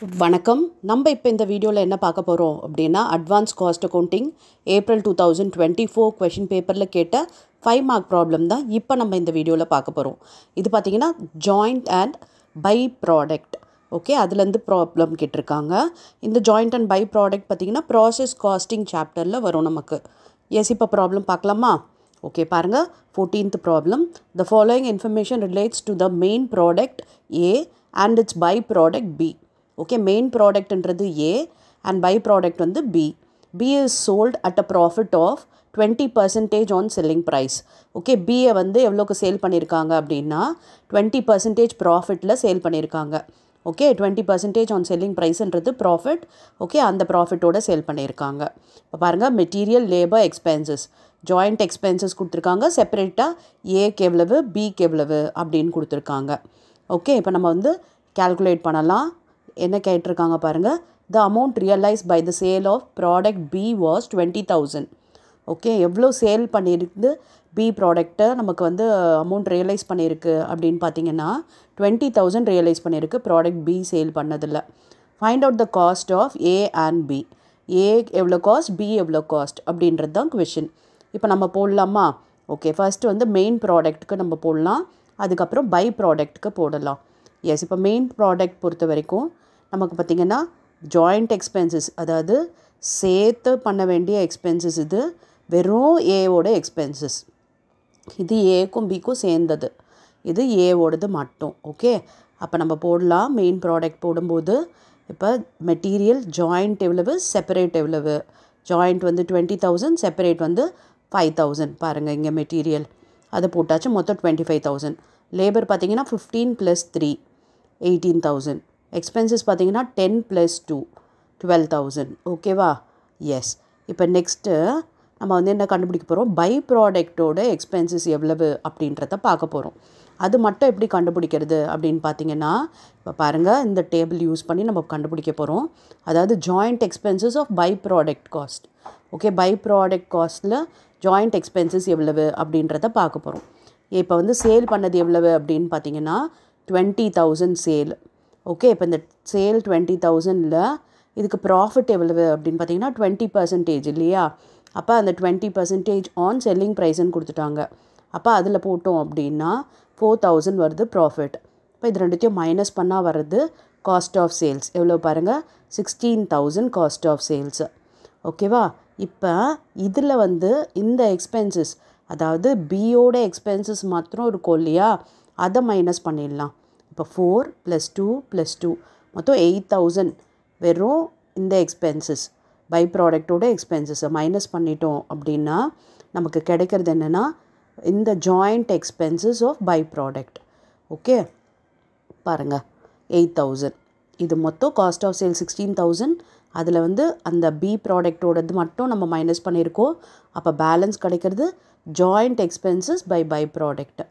வணக்கம். நம்ம இப்போ இந்த வீடியோவில் என்ன பார்க்க போகிறோம் அப்படின்னா advance cost accounting April 2024 question பேப்பரில் கேட்ட 5 மார்க் ப்ராப்ளம் தான் இப்போ நம்ம இந்த வீடியோவில் பார்க்க போகிறோம். இது பார்த்திங்கன்னா joint and by product. Okay, அதுலேருந்து ப்ராப்ளம் கேட்டிருக்காங்க. இந்த ஜாயிண்ட் அண்ட் பை ப்ராடக்ட் பார்த்திங்கன்னா ப்ராசஸ் காஸ்டிங் சாப்டரில் வரும் நமக்கு. எஸ், இப்போ ப்ராப்ளம் பார்க்கலாமா? ஓகே, பாருங்கள். 14th problem. The following information relates to the main product A and its by product B. Okay, main ப்ராடக்ட்ன்றது ஏ அண்ட் பை ப்ராடக்ட் வந்து B. B is sold at a profit of 20% on selling price. Okay, பியை வந்து எவ்வளோக்கு sale பண்ணியிருக்காங்க அப்படின்னா 20% ப்ராஃபிட்டில் sale பண்ணியிருக்காங்க. Okay, 20% on selling ப்ரைஸ்ன்றது ப்ராஃபிட். ஓகே, அந்த ப்ராஃபிட்டோட சேல் பண்ணியிருக்காங்க. இப்போ பாருங்கள், material, labour, expenses, joint expenses கொடுத்துருக்காங்க. செப்பரேட்டாக ஏக்கு எவ்வளவு, பிக்கு எவ்வளவு அப்படின்னு கொடுத்துருக்காங்க. ஓகே, இப்போ நம்ம வந்து கால்குலேட் பண்ணலாம். என்ன கேட்டிருக்காங்க பாருங்கள். The amount realise by the sale of product B was 20,000. Okay, எவ்வளோ சேல் பண்ணியிருந்து பி ப்ராடக்ட்டை நமக்கு வந்து அமௌண்ட் ரியலைஸ் பண்ணியிருக்கு அப்படின்னு பார்த்தீங்கன்னா 20,000 ரியலைஸ் பண்ணியிருக்கு ப்ராடக்ட் பி சேல் பண்ணதில்லை. Find out the cost of A and B. A எவ்வளோ காஸ்ட், பி எவ்வளோ காஸ்ட் அப்படின்றது தான் கொஷின். இப்போ நம்ம போடலாமா? ஓகே, ஃபஸ்ட்டு வந்து மெயின் ப்ராடக்ட்டுக்கு நம்ம போடலாம், அதுக்கப்புறம் பை ப்ராடக்ட்டுக்கு போடலாம். எஸ், இப்போ மெயின் ப்ராடக்ட் பொறுத்த வரைக்கும் நமக்கு பார்த்திங்கன்னா ஜாயிண்ட் எக்ஸ்பென்சஸ், அதாவது சேர்த்து பண்ண வேண்டிய எக்ஸ்பென்சஸ், இது வெறும் ஏவோட எக்ஸ்பென்சஸ். இது ஏக்கும் பிக்கும் சேர்ந்தது, இது ஏவோடது மட்டும். ஓகே, அப்போ நம்ம போடலாம். மெயின் ப்ராடக்ட் போடும்போது இப்போ மெட்டீரியல் ஜாயிண்ட் எவ்வளவு, செப்பரேட் எவ்வளவு. ஜாயிண்ட் வந்து 20,000, செப்பரேட் வந்து 5,000. பாருங்கள், இங்கே மெட்டீரியல் அதை போட்டாச்சு, மொத்தம் 25,000. லேபர் பார்த்திங்கன்னா 15 + 3 18,000. எக்ஸ்பென்சஸ் பார்த்திங்கன்னா 10 + 2 12,000. ஓகேவா? எஸ். இப்போ நெக்ஸ்ட்டு நம்ம வந்து என்ன கண்டுபிடிக்க போகிறோம்? பை ப்ராடக்டோட எக்ஸ்பென்சஸ் எவ்வளவு அப்படின்றத பார்க்க போகிறோம். அது மட்டும் எப்படி கண்டுபிடிக்கிறது அப்படின்னு பார்த்தீங்கன்னா, இப்போ பாருங்கள், இந்த டேபிள் யூஸ் பண்ணி நம்ம கண்டுபிடிக்க போகிறோம். அதாவது joint expenses of by product cost. Okay, by product காஸ்ட்டில் ஜாயிண்ட் எக்ஸ்பென்சஸ் எவ்வளவு அப்படின்றத பார்க்க போகிறோம். இப்போ வந்து சேல் பண்ணது எவ்வளவு அப்படின்னு பார்த்தீங்கன்னா 20,000 சேல். ஓகே, இப்போ இந்த சேல் 20,000ல் இதுக்கு ப்ராஃபிட் எவ்வளவு அப்படின்னு பார்த்தீங்கன்னா 20% இல்லையா? அப்போ அந்த 20% ஆன் செல்லிங் ப்ரைஸ்ன்னு கொடுத்துட்டாங்க. அப்போ அதில் போட்டோம் அப்படின்னா 4,000 வருது ப்ராஃபிட். இப்போ இது ரெண்டுத்தையும் மைனஸ் பண்ணால் வர்றது காஸ்ட் ஆஃப் சேல்ஸ். எவ்வளோ பாருங்கள், 16,000 காஸ்ட் ஆஃப் சேல்ஸு. ஓகேவா? இப்போ இதில் வந்து இந்த எக்ஸ்பென்சஸ், அதாவது பியோட எக்ஸ்பென்சஸ் மாத்திரம் இருக்கும் இல்லையா, அதை மைனஸ் பண்ணிடலாம். இப்போ 4 + 2 + 2 மொத்தம் 8,000 வெறும் இந்த எக்ஸ்பென்சஸ், பை ப்ராடக்டோட எக்ஸ்பென்சஸை மைனஸ் பண்ணிட்டோம் அப்படின்னா நமக்கு கிடைக்கிறது என்னென்னா இந்த joint expenses of by product. Okay, பாருங்கள், 8,000. இது மொத்தம் காஸ்ட் ஆஃப் சேல் 16,000. அதில் வந்து அந்த பி ப்ராடக்டோடது மட்டும் நம்ம மைனஸ் பண்ணியிருக்கோம். அப்போ பேலன்ஸ் கிடைக்கிறது joint expenses by product.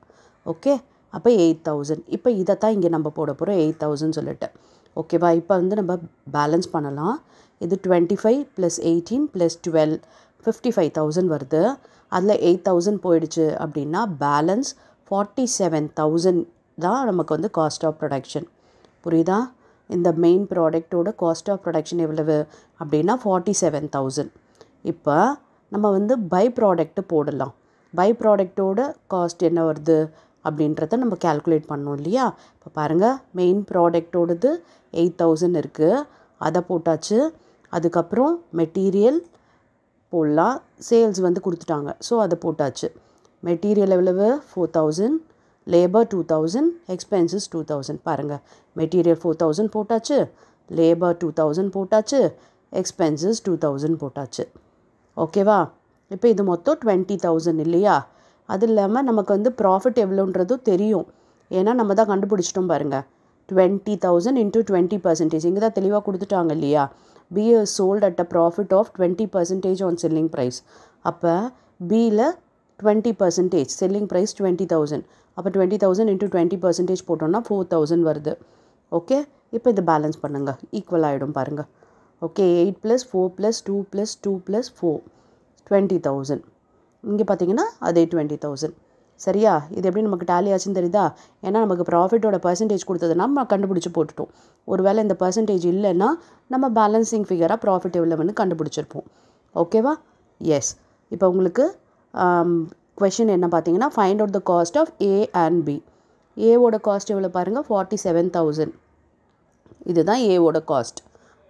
Okay, அப்போ 8,000. இப்போ இதை தான் இங்கே நம்ம போட போகிறோம், 8,000 சொல்லிட்டு. ஓகேவா? இப்போ வந்து நம்ம பேலன்ஸ் பண்ணலாம். இது 25 + 18 + 12 55,000 வருது. அதில் 8,000 போயிடுச்சு அப்படின்னா பேலன்ஸ் 47,000 தான் நமக்கு வந்து காஸ்ட் ஆஃப் ப்ரொடக்ஷன். புரியுதா? இந்த மெயின் ப்ராடக்டோட காஸ்ட் ஆஃப் ப்ரொடக்ஷன் எவ்வளவு அப்படின்னா 47,000. இப்போ நம்ம வந்து பை ப்ராடக்ட்டு போடலாம். பை ப்ராடக்டோட காஸ்ட் என்ன வருது அப்படின்றத நம்ம கால்குலேட் பண்ணோம் இல்லையா? இப்போ பாருங்கள், மெயின் ப்ராடக்டோடது 8,000 இருக்குது, அதை போட்டாச்சு. அதுக்கப்புறம் மெட்டீரியல் போடலாம், சேல்ஸ் வந்து கொடுத்துட்டாங்க, ஸோ அதை போட்டாச்சு. மெட்டீரியல் எவ்வளவு 4,000, லேபர் 2,000, எக்ஸ்பென்சஸ் 2,000. பாருங்கள், மெட்டீரியல் 4,000 போட்டாச்சு, லேபர் 2,000 போட்டாச்சு, எக்ஸ்பென்சஸ் 2,000 போட்டாச்சு. ஓகேவா? இப்போ இது மொத்தம் 20,000 இல்லையா? அது இல்லாமல் நமக்கு வந்து ப்ராஃபிட் எவ்வளோன்றதும் தெரியும், ஏன்னா நம்ம தான் கண்டுபிடிச்சிட்டோம். பாருங்கள், 20,000 × 20%. இங்கே தான் தெளிவாக கொடுத்துட்டாங்க இல்லையா? B is sold at a profit of 20% on selling price. அப்போ பியில் 20% செல்லிங் ப்ரைஸ் 20,000. அப்போ 20,000 × 20% போட்டோம்னா 4,000 வருது. ஓகே, இப்போ இது பேலன்ஸ் பண்ணுங்கள், ஈக்குவல் ஆகிடும். பாருங்கள். ஓகே, 8 + 4 + 2 + 2 + 4 20,000. இங்கே பார்த்தீங்கன்னா அதே 20,000. சரியா? இது எப்படி நமக்கு டேலி ஆச்சுன்னு தெரியுதா? ஏன்னா நமக்கு ப்ராஃபிட்டோட பர்சன்டேஜ் கொடுத்ததுன்னா நம்ம கண்டுபிடிச்சி போட்டுட்டோம். ஒருவேளை இந்த பர்சன்டேஜ் இல்லைன்னா நம்ம பேலன்சிங் ஃபிகராக ப்ராஃபிட் எவ்வளோன்னு கண்டுபிடிச்சிருப்போம். ஓகேவா? எஸ். இப்போ உங்களுக்கு கொஷின் என்ன பார்த்தீங்கன்னா, find out the cost of A and B. ஏவோட காஸ்ட் எவ்வளோ பாருங்கள், 47,000. இதுதான் ஏவோட காஸ்ட்,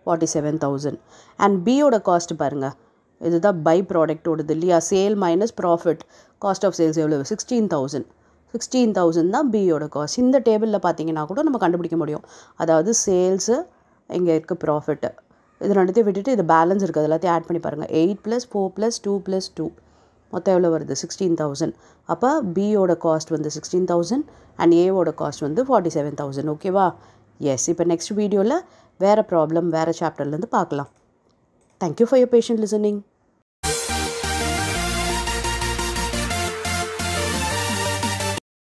47,000. அண்ட் பியோட காஸ்ட் பாருங்கள், இதுதான் பை ப்ராடக்டோடது இல்லையா? Sale minus profit, cost of sales எவ்வளோ? 16,000. 16,000 தான் பியோட காஸ்ட். இந்த டேபிளில் பார்த்தீங்கன்னா கூட நம்ம கண்டுபிடிக்க முடியும். அதாவது சேல்ஸு, இங்கே இருக்குது ப்ராஃபிட்டு, இது ரெண்டுத்தையும் விட்டுட்டு இது பேலன்ஸ் இருக்குது, எல்லாத்தையும் ஆட் பண்ணி பாருங்கள். 8 + 4 + 2 + 2 மொத்தம் எவ்வளோ வருது? 16,000. அப்போ பியோட காஸ்ட் வந்து 16,000 அண்ட் ஏவோட காஸ்ட் வந்து 47,000. ஓகேவா? எஸ். இப்போ நெக்ஸ்ட் வீடியோவில் வேறு ப்ராப்ளம் வேறு சாப்டர்லேருந்து பார்க்கலாம். Thank you for your patient listening.